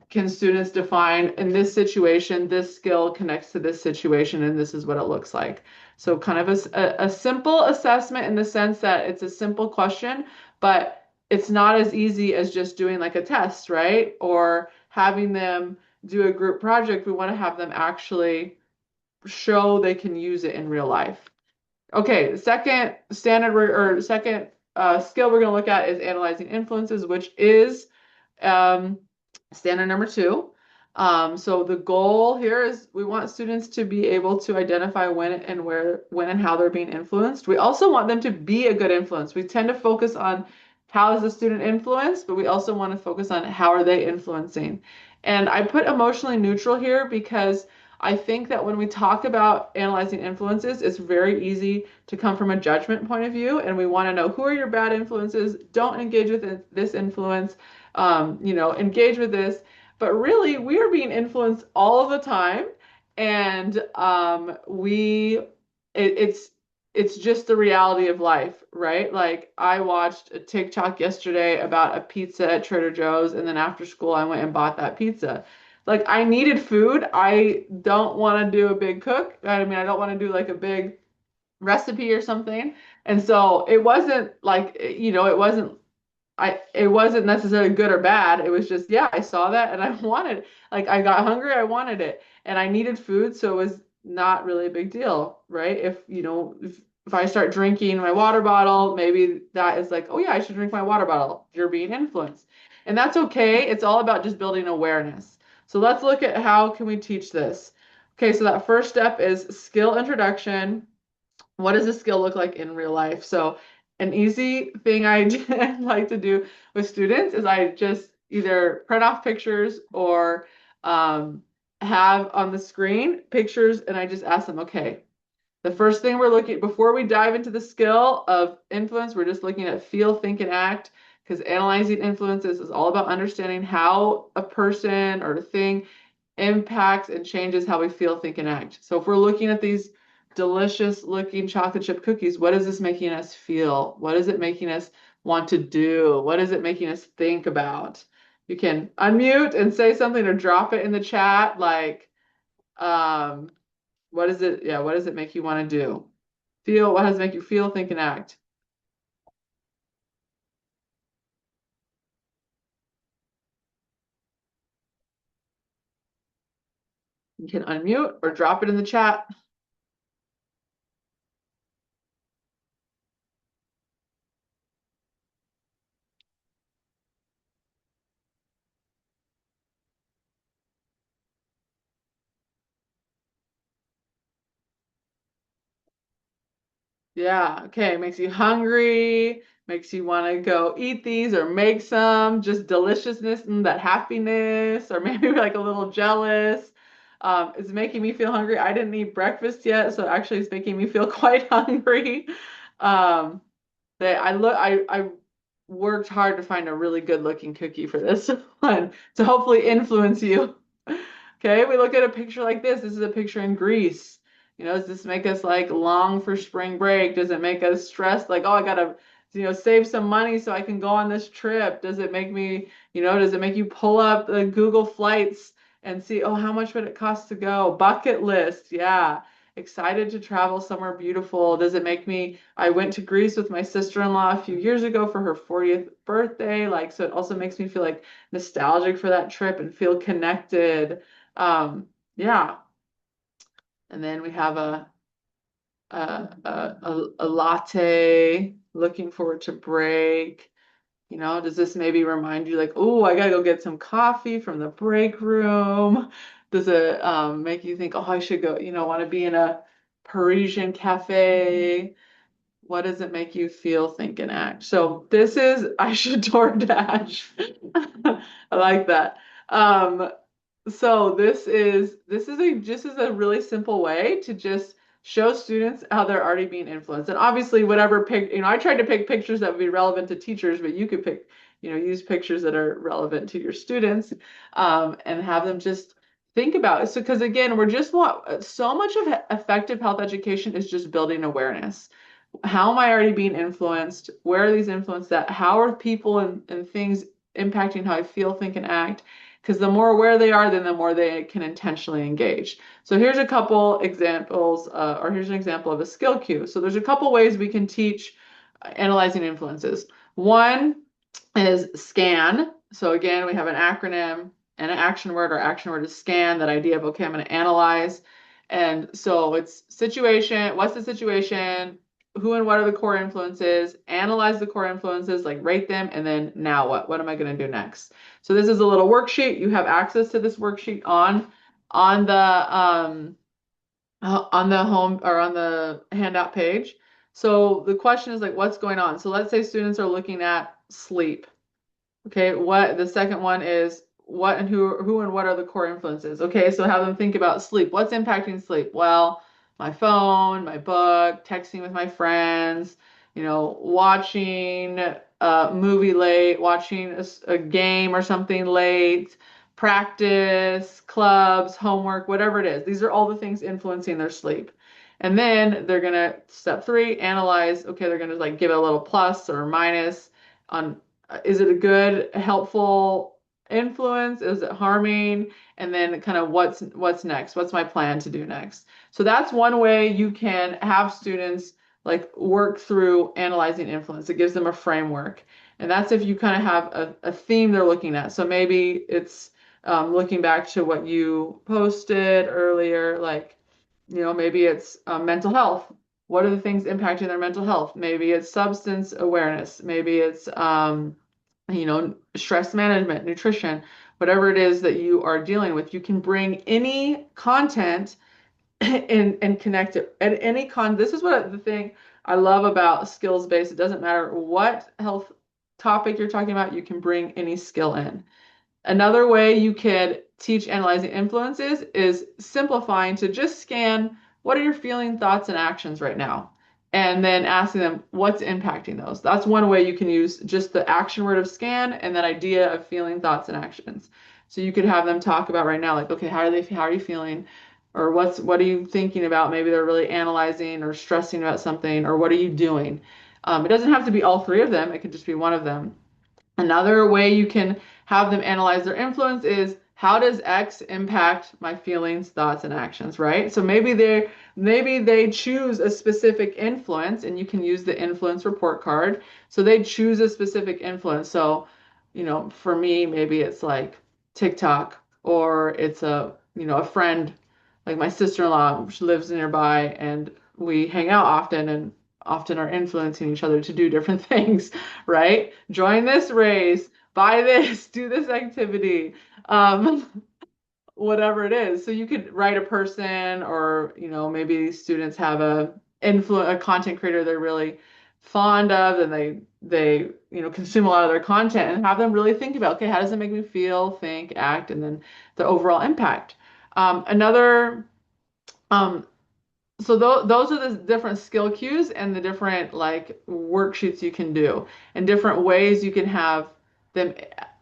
S1: can students define in this situation, this skill connects to this situation, and this is what it looks like. So, kind of a simple assessment in the sense that it's a simple question, but it's not as easy as just doing like a test, right? Or having them do a group project. We want to have them actually show they can use it in real life. Okay, the second second skill we're going to look at is analyzing influences, which is um, Standard number two. So the goal here is we want students to be able to identify when and how they're being influenced. We also want them to be a good influence. We tend to focus on how is the student influenced, but we also want to focus on how are they influencing. And I put emotionally neutral here because I think that when we talk about analyzing influences, it's very easy to come from a judgment point of view, and we want to know who are your bad influences, don't engage with this influence, engage with this. But really, we are being influenced all of the time, and it's it's just the reality of life, right? Like I watched a TikTok yesterday about a pizza at Trader Joe's, and then after school, I went and bought that pizza. Like I needed food. I don't want to do a big cook. I mean, I don't want to do like a big recipe or something. And so it wasn't like, it wasn't necessarily good or bad. It was just, yeah, I saw that and I wanted, like, I got hungry, I wanted it, and I needed food, so it was not really a big deal, right? If I start drinking my water bottle, maybe that is like, oh yeah, I should drink my water bottle. You're being influenced. And that's okay. It's all about just building awareness. So let's look at how can we teach this. Okay, so that first step is skill introduction. What does a skill look like in real life? So an easy thing I like to do with students is I just either print off pictures or have on the screen pictures, and I just ask them, okay, the first thing we're looking before we dive into the skill of influence, we're just looking at feel, think, and act, because analyzing influences is all about understanding how a person or a thing impacts and changes how we feel, think, and act. So if we're looking at these delicious looking chocolate chip cookies, what is this making us feel? What is it making us want to do? What is it making us think about? You can unmute and say something or drop it in the chat, like, um, what is it? Yeah, what does it make you want to do? Feel, what does it make you feel, think, and act? You can unmute or drop it in the chat. Yeah, okay. Makes you hungry, makes you want to go eat these or make some, just deliciousness and that happiness, or maybe like a little jealous. It's making me feel hungry. I didn't eat breakfast yet, so actually it's making me feel quite hungry. Um, I worked hard to find a really good looking cookie for this one to hopefully influence you. Okay, we look at a picture like this. This is a picture in Greece. Does this make us like long for spring break? Does it make us stressed? Like, oh, I gotta, save some money so I can go on this trip. Does it make me, does it make you pull up the Google flights and see, oh, how much would it cost to go? Bucket list, yeah. Excited to travel somewhere beautiful. Does it make me, I went to Greece with my sister-in-law a few years ago for her 40th birthday. Like, so it also makes me feel like nostalgic for that trip and feel connected. Yeah. And then we have a latte, looking forward to break. Does this maybe remind you like, oh, I gotta go get some coffee from the break room? Does it make you think, oh, I should go, want to be in a Parisian cafe? What does it make you feel, think, and act? So this is, I should DoorDash. I like that. Um, so this is a really simple way to just show students how they're already being influenced. And obviously whatever I tried to pick pictures that would be relevant to teachers, but you could pick, use pictures that are relevant to your students, and have them just think about it. So because again, we're just want so much of effective health education is just building awareness. How am I already being influenced? Where are these influences at? How are people and things impacting how I feel, think, and act? Because the more aware they are, then the more they can intentionally engage. So here's a couple examples, or here's an example of a skill cue. So there's a couple ways we can teach analyzing influences. One is SCAN. So again, we have an acronym and an action word. Our action word is SCAN, that idea of, okay, I'm going to analyze. And so it's situation, what's the situation? who and what are the core influences, analyze the core influences, like rate them, and then now what? What am I going to do next? So this is a little worksheet. You have access to this worksheet on the home or on the handout page. So the question is like, what's going on? So let's say students are looking at sleep. Okay, what the second one is what and who and what are the core influences? Okay, so have them think about sleep. What's impacting sleep? Well, my phone, my book, texting with my friends, watching a movie late, watching a game or something late, practice, clubs, homework, whatever it is. These are all the things influencing their sleep. And then they're gonna step three, analyze. Okay, they're gonna like give it a little plus or minus on is it a good, helpful influence? Is it harming? And then kind of what's next? What's my plan to do next? So that's one way you can have students like work through analyzing influence. It gives them a framework. And that's if you kind of have a theme they're looking at. So maybe it's looking back to what you posted earlier, like, maybe it's mental health. What are the things impacting their mental health? Maybe it's substance awareness. Maybe it's stress management, nutrition, whatever it is that you are dealing with. You can bring any content and connect it at any this is what the thing I love about skills based. It doesn't matter what health topic you're talking about, you can bring any skill in. Another way you could teach analyzing influences is simplifying to just scan what are your feeling, thoughts, and actions right now? And then asking them what's impacting those. That's one way you can use just the action word of scan and that idea of feeling, thoughts, and actions. So you could have them talk about right now, like, okay, how are you feeling? Or what are you thinking about? Maybe they're really analyzing or stressing about something, or what are you doing? It doesn't have to be all three of them, it could just be one of them. Another way you can have them analyze their influence is how does X impact my feelings, thoughts, and actions, right? So maybe they choose a specific influence and you can use the influence report card. So they choose a specific influence. So, for me, maybe it's like TikTok or it's a friend, like my sister-in-law, she lives nearby and we hang out often and often are influencing each other to do different things, right? Join this race, buy this, do this activity, whatever it is. So you could write a person, or maybe students have a content creator they're really fond of, and they consume a lot of their content, and have them really think about, okay, how does it make me feel, think, act, and then the overall impact. Another so those are the different skill cues and the different like worksheets you can do and different ways you can have them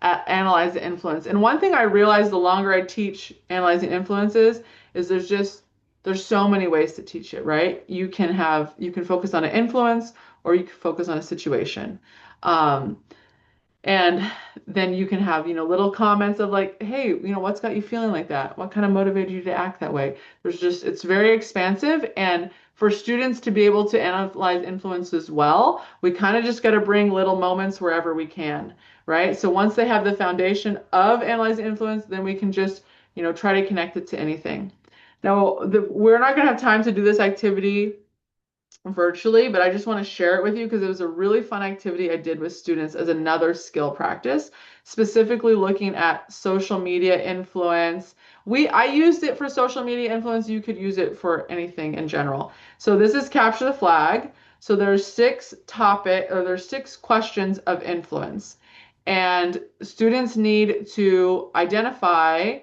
S1: analyze the influence. And one thing I realized the longer I teach analyzing influences is there's so many ways to teach it, right? You can focus on an influence or you can focus on a situation. Um, and then you can have, little comments of like, hey, what's got you feeling like that? What kind of motivated you to act that way? It's very expansive. And for students to be able to analyze influences well, we kind of just got to bring little moments wherever we can, right? So once they have the foundation of analyzing influence, then we can just, try to connect it to anything. Now, we're not going to have time to do this activity virtually, but I just want to share it with you because it was a really fun activity I did with students as another skill practice, specifically looking at social media influence. I used it for social media influence. You could use it for anything in general. So this is capture the flag. So there's there's 6 questions of influence. And students need to identify,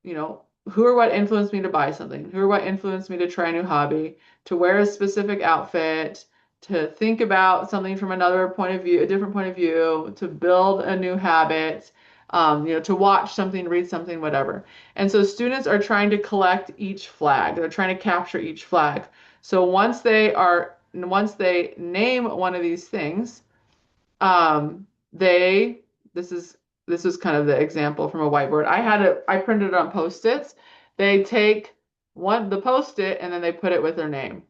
S1: who or what influenced me to buy something, who or what influenced me to try a new hobby, to wear a specific outfit, to think about something from another point of view, a different point of view, to build a new habit, to watch something, read something, whatever. And so students are trying to collect each flag. They're trying to capture each flag. So once they name one of these things, they this is this is kind of the example from a whiteboard. I printed it on Post-its. They take the Post-it and then they put it with their name.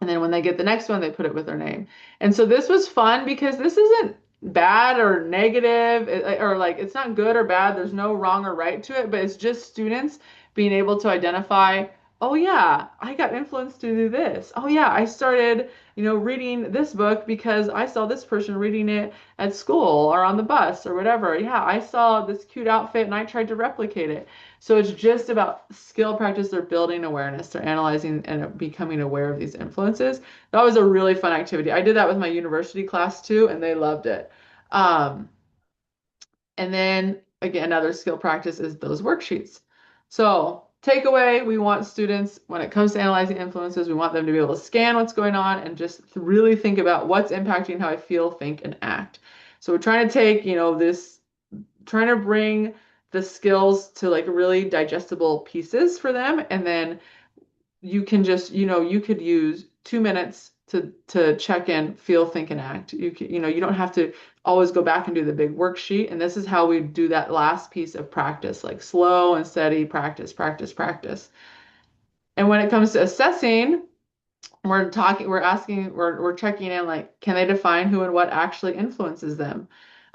S1: And then when they get the next one, they put it with their name. And so this was fun because this isn't bad or negative, or like it's not good or bad. There's no wrong or right to it, but it's just students being able to identify oh yeah, I got influenced to do this. Oh yeah, I started, reading this book because I saw this person reading it at school or on the bus or whatever. Yeah, I saw this cute outfit and I tried to replicate it. So it's just about skill practice. They're building awareness. They're analyzing and becoming aware of these influences. That was a really fun activity. I did that with my university class too, and they loved it. Um, and then again, another skill practice is those worksheets. So takeaway, we want students, when it comes to analyzing influences, we want them to be able to scan what's going on and just really think about what's impacting how I feel, think, and act. So we're trying to take, trying to bring the skills to like really digestible pieces for them, and then you can just, you could use 2 minutes to check in, feel, think, and act. You don't have to always go back and do the big worksheet. And this is how we do that last piece of practice, like slow and steady practice, practice, practice. And when it comes to assessing, we're checking in like, can they define who and what actually influences them?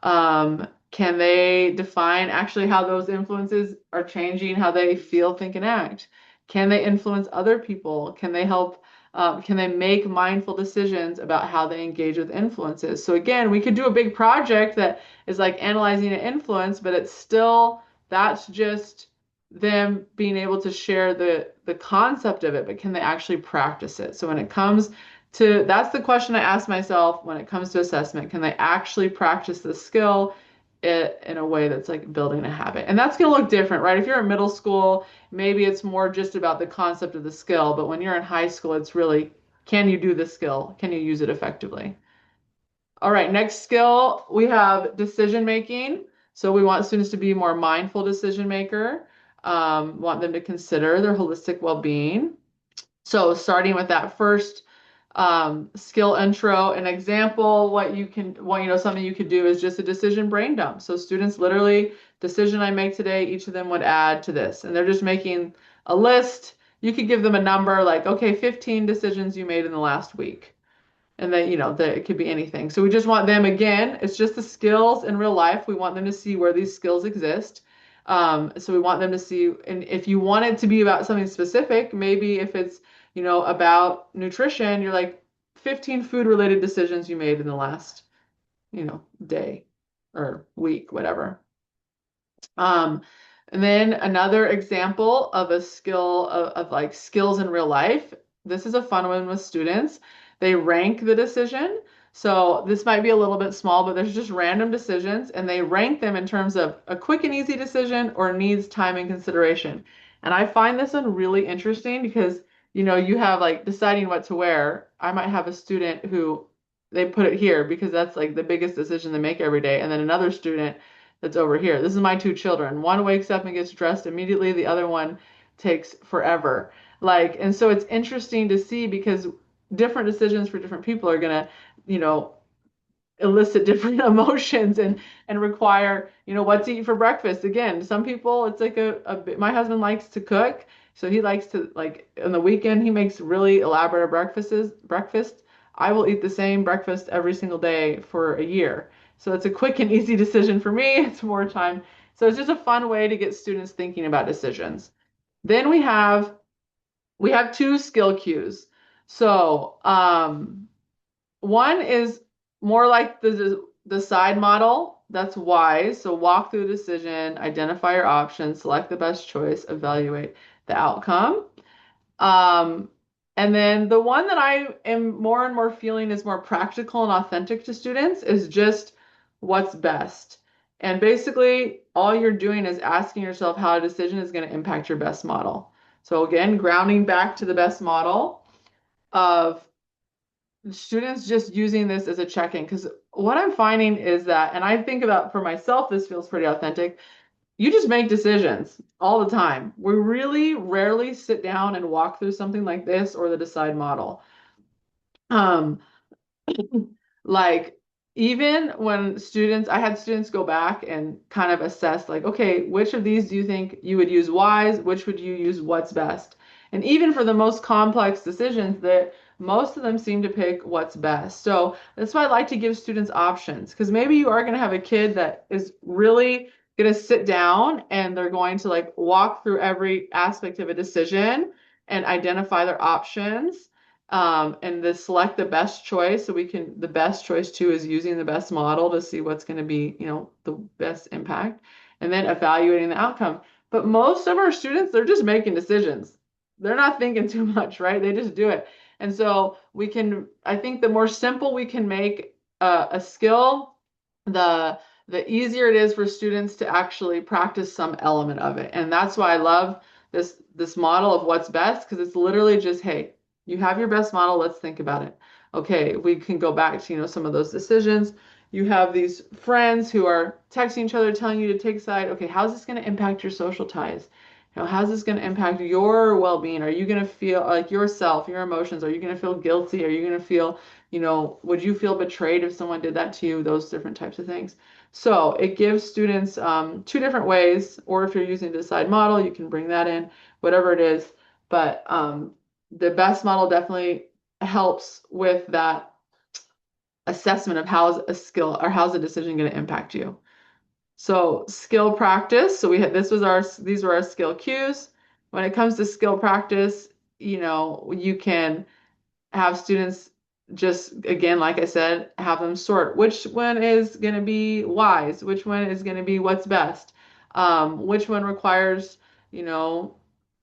S1: Can they define actually how those influences are changing how they feel, think, and act? Can they influence other people? Can they make mindful decisions about how they engage with influences? So again, we could do a big project that is like analyzing an influence, but that's just them being able to share the concept of it, but can they actually practice it? So when it comes to, that's the question I ask myself when it comes to assessment. Can they actually practice the skill in a way that's like building a habit? And that's going to look different, right? If you're in middle school, maybe it's more just about the concept of the skill, but when you're in high school, it's really, can you do the skill? Can you use it effectively? All right, next skill, we have decision making. So we want students to be more mindful decision maker, want them to consider their holistic well-being. So starting with that first skill intro, an example, something you could do is just a decision brain dump. So students literally, decision I make today, each of them would add to this. And they're just making a list. You could give them a number like, okay, 15 decisions you made in the last week. And then, it could be anything. So we just want them, again, it's just the skills in real life. We want them to see where these skills exist. So we want them to see, and if you want it to be about something specific, maybe if it's, about nutrition, you're like 15 food related decisions you made in the last, day or week, whatever. Um, and then another example of a skill of like skills in real life. This is a fun one with students. They rank the decision. So this might be a little bit small, but there's just random decisions and they rank them in terms of a quick and easy decision or needs time and consideration. And I find this one really interesting because, you have like deciding what to wear. I might have a student who they put it here because that's like the biggest decision they make every day. And then another student that's over here. This is my two children. One wakes up and gets dressed immediately, the other one takes forever. Like, and so it's interesting to see because different decisions for different people are gonna, you know, elicit different emotions and require, what to eat for breakfast. Again, some people it's like my husband likes to cook, so he likes to like on the weekend he makes really elaborate breakfast. I will eat the same breakfast every single day for a year. So it's a quick and easy decision for me. It's more time. So it's just a fun way to get students thinking about decisions. Then we have two skill cues. So one is more like the side model. That's wise. So walk through the decision, identify your options, select the best choice, evaluate the outcome. Um, and then the one that I am more and more feeling is more practical and authentic to students is just what's best. And basically, all you're doing is asking yourself how a decision is going to impact your best model. So again, grounding back to the best model of students just using this as a check-in. Because what I'm finding is that, and I think about for myself, this feels pretty authentic. You just make decisions all the time. We really rarely sit down and walk through something like this or the decide model. Um, like even when I had students go back and kind of assess like, okay, which of these do you think you would use wise? Which would you use what's best? And even for the most complex decisions that most of them seem to pick what's best. So that's why I like to give students options because maybe you are going to have a kid that is really going to sit down and they're going to like walk through every aspect of a decision and identify their options. And then select the best choice. So the best choice too is using the best model to see what's going to be, the best impact, and then evaluating the outcome. But most of our students, they're just making decisions. They're not thinking too much, right? They just do it. And so I think the more simple we can make a skill, the easier it is for students to actually practice some element of it. And that's why I love this model of what's best, because it's literally just, hey, you have your best model, let's think about it. Okay, we can go back to, some of those decisions. You have these friends who are texting each other, telling you to take a side. Okay, how's this going to impact your social ties? How's this going to impact your well-being? Are you going to feel like yourself, your emotions? Are you going to feel guilty? Are you going to feel, would you feel betrayed if someone did that to you? Those different types of things. So it gives students two different ways, or if you're using the Decide model, you can bring that in, whatever it is. But the best model definitely helps with that assessment of how's a skill or how's a decision going to impact you. So skill practice. So these were our skill cues. When it comes to skill practice, you can have students just, again, like I said, have them sort which one is going to be wise, which one is going to be what's best, which one requires, you know,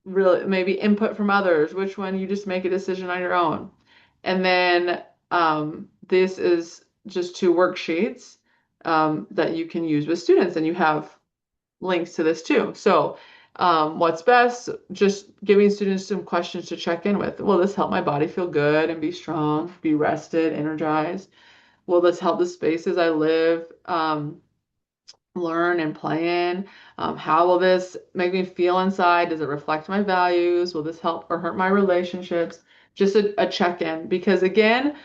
S1: really maybe input from others, which one you just make a decision on your own. And then this is just two worksheets that you can use with students, and you have links to this too. So, what's best? Just giving students some questions to check in with. Will this help my body feel good and be strong, be rested, energized? Will this help the spaces I live, learn and play in? How will this make me feel inside? Does it reflect my values? Will this help or hurt my relationships? Just a check-in, because again,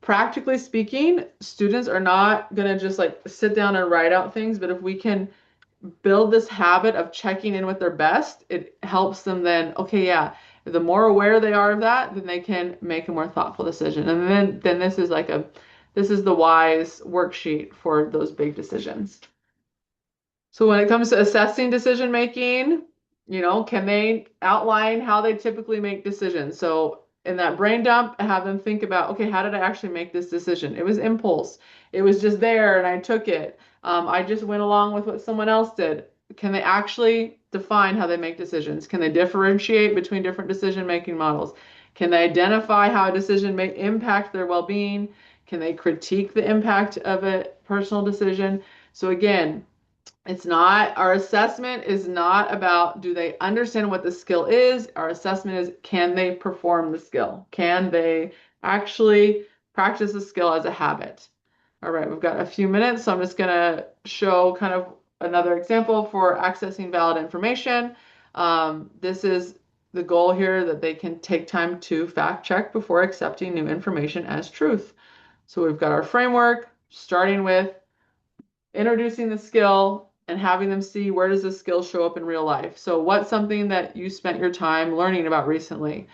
S1: practically speaking, students are not going to just like sit down and write out things, but if we can build this habit of checking in with their best, it helps them then, okay, yeah, the more aware they are of that, then they can make a more thoughtful decision. And then this is the wise worksheet for those big decisions. So when it comes to assessing decision making, can they outline how they typically make decisions? So in that brain dump, have them think about, okay, how did I actually make this decision? It was impulse. It was just there and I took it. I just went along with what someone else did. Can they actually define how they make decisions? Can they differentiate between different decision making models? Can they identify how a decision may impact their well-being? Can they critique the impact of a personal decision? So again, our assessment is not about do they understand what the skill is. Our assessment is, can they perform the skill? Can they actually practice the skill as a habit? All right, we've got a few minutes, so I'm just going to show kind of another example for accessing valid information. This is the goal here, that they can take time to fact check before accepting new information as truth. So we've got our framework, starting with introducing the skill and having them see, where does the skill show up in real life? So what's something that you spent your time learning about recently?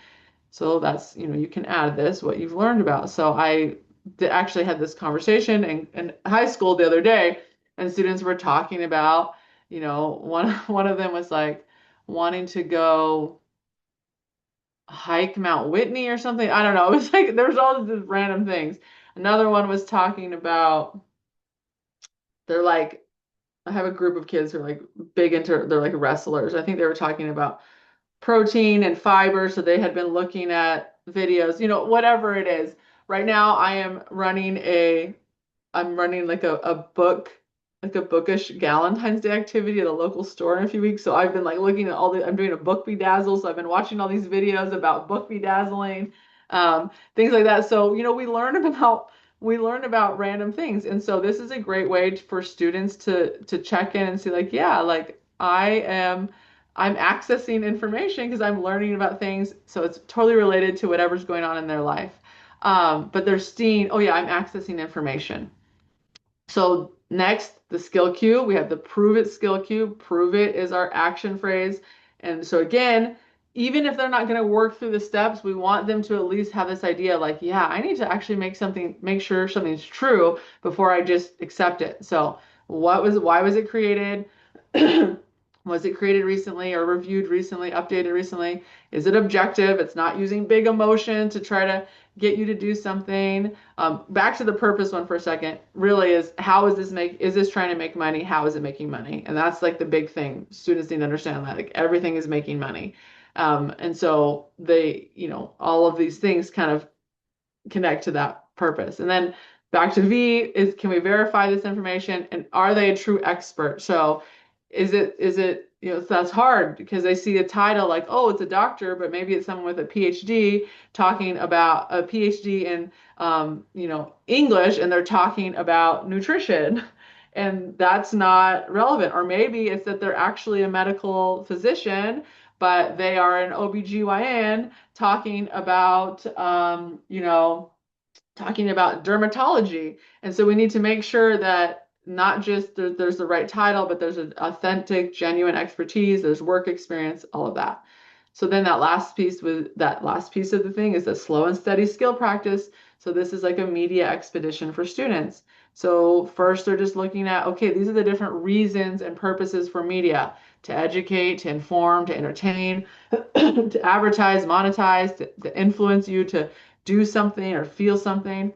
S1: So that's, you can add this, what you've learned about. So I actually had this conversation in high school the other day, and students were talking about, one of them was like wanting to go hike Mount Whitney or something. I don't know. It was like there was all these random things. Another one was talking about, they're like, I have a group of kids who are like they're like wrestlers. I think they were talking about protein and fiber. So they had been looking at videos, whatever it is. Right now I'm running like a bookish Galentine's Day activity at a local store in a few weeks. So I've been like looking at I'm doing a book bedazzle. So I've been watching all these videos about book bedazzling, things like that. So, we learn about random things. And so this is a great way for students to check in and see like, yeah, like I'm accessing information because I'm learning about things. So it's totally related to whatever's going on in their life. But they're seeing, oh yeah, I'm accessing information. So next, the skill cue. We have the prove it skill cue. Prove it is our action phrase. And so again, even if they're not going to work through the steps, we want them to at least have this idea like, yeah, I need to actually make sure something's true before I just accept it. So why was it created? Was it created recently or reviewed recently, updated recently? Is it objective? It's not using big emotion to try to get you to do something. Back to the purpose one for a second. Really is how is this trying to make money? How is it making money? And that's like the big thing. Students need to understand that like everything is making money. And so all of these things kind of connect to that purpose. And then back to V is can we verify this information and are they a true expert? So is it so that's hard because they see a title like, oh, it's a doctor, but maybe it's someone with a PhD talking about a PhD in English and they're talking about nutrition. And that's not relevant. Or maybe it's that they're actually a medical physician, but they are an OBGYN talking about dermatology. And so we need to make sure that not just there's the right title, but there's an authentic, genuine expertise, there's work experience, all of that. So then that last piece of the thing is a slow and steady skill practice. So this is like a media expedition for students. So first they're just looking at, okay, these are the different reasons and purposes for media: to educate, to inform, to entertain, to advertise, monetize, to influence you to do something or feel something,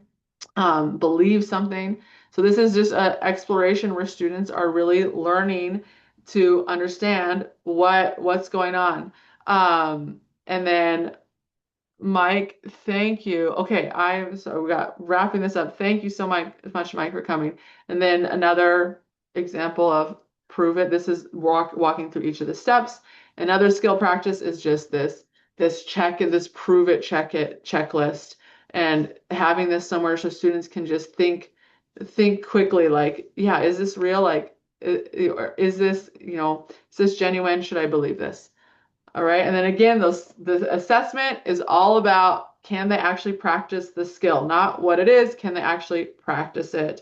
S1: believe something. So this is just an exploration where students are really learning to understand what's going on. And then Mike, thank you. Okay, we got wrapping this up. Thank you so much, Mike, for coming. And then another example of prove it. This is walking through each of the steps. Another skill practice is just this prove it, check it checklist, and having this somewhere so students can just think quickly, like, yeah, is this real? Like, is this genuine? Should I believe this? All right. And then again, the assessment is all about can they actually practice the skill, not what it is, can they actually practice it?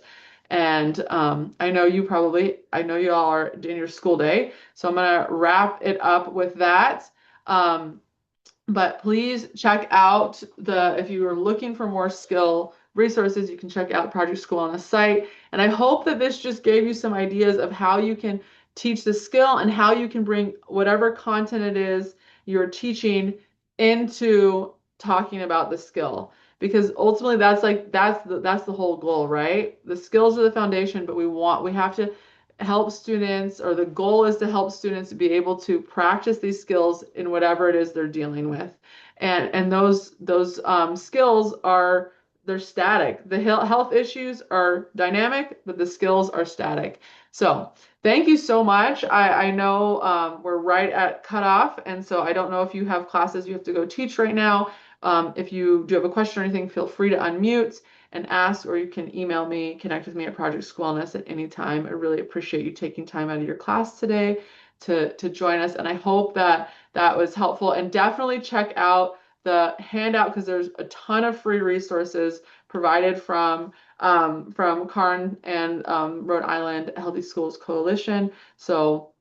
S1: And I know you all are in your school day, so I'm going to wrap it up with that. But please check out if you are looking for more skill resources, you can check out Project School on the site. And I hope that this just gave you some ideas of how you can teach the skill and how you can bring whatever content it is you're teaching into talking about the skill. Because ultimately that's the whole goal, right? The skills are the foundation, but we have to help students, or the goal is to help students be able to practice these skills in whatever it is they're dealing with. And those skills they're static. The health issues are dynamic, but the skills are static. So thank you so much. I know we're right at cutoff, and so I don't know if you have classes you have to go teach right now. If you do have a question or anything, feel free to unmute and ask, or you can email me, connect with me at Project School Wellness at any time. I really appreciate you taking time out of your class today to join us, and I hope that was helpful. And definitely check out the handout because there's a ton of free resources provided from Cairn and Rhode Island Healthy Schools Coalition. So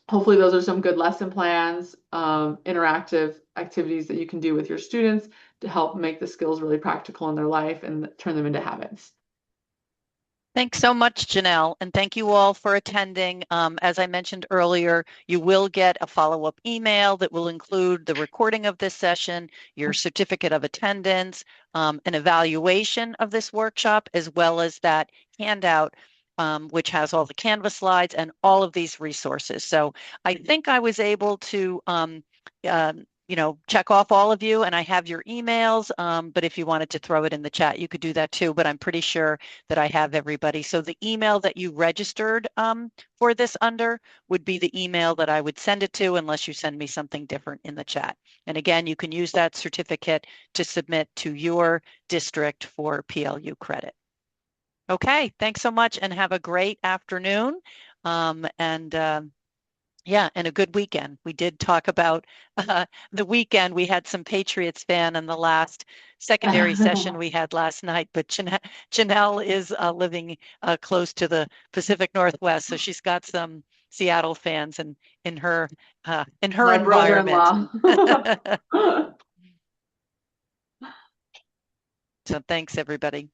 S1: hopefully those are some good lesson plans, interactive activities that you can do with your students to help make the skills really practical in their life and turn them into habits.
S3: Thanks so much, Janelle, and thank you all for attending. As I mentioned earlier, you will get a follow-up email that will include the recording of this session, your certificate of attendance, an evaluation of this workshop, as well as that handout, which has all the Canvas slides and all of these resources. So I think I was able to check off all of you, and I have your emails, but if you wanted to throw it in the chat, you could do that too, but I'm pretty sure that I have everybody. So the email that you registered for this under would be the email that I would send it to, unless you send me something different in the chat. And again, you can use that certificate to submit to your district for PLU credit. Okay, thanks so much and have a great afternoon. Yeah, and a good weekend. We did talk about the weekend. We had some Patriots fan in the last secondary session we had last night, but Janelle is living close to the Pacific Northwest, so she's got some Seattle fans in her
S1: My
S3: environment.
S1: brother-in-law.
S3: So thanks, everybody.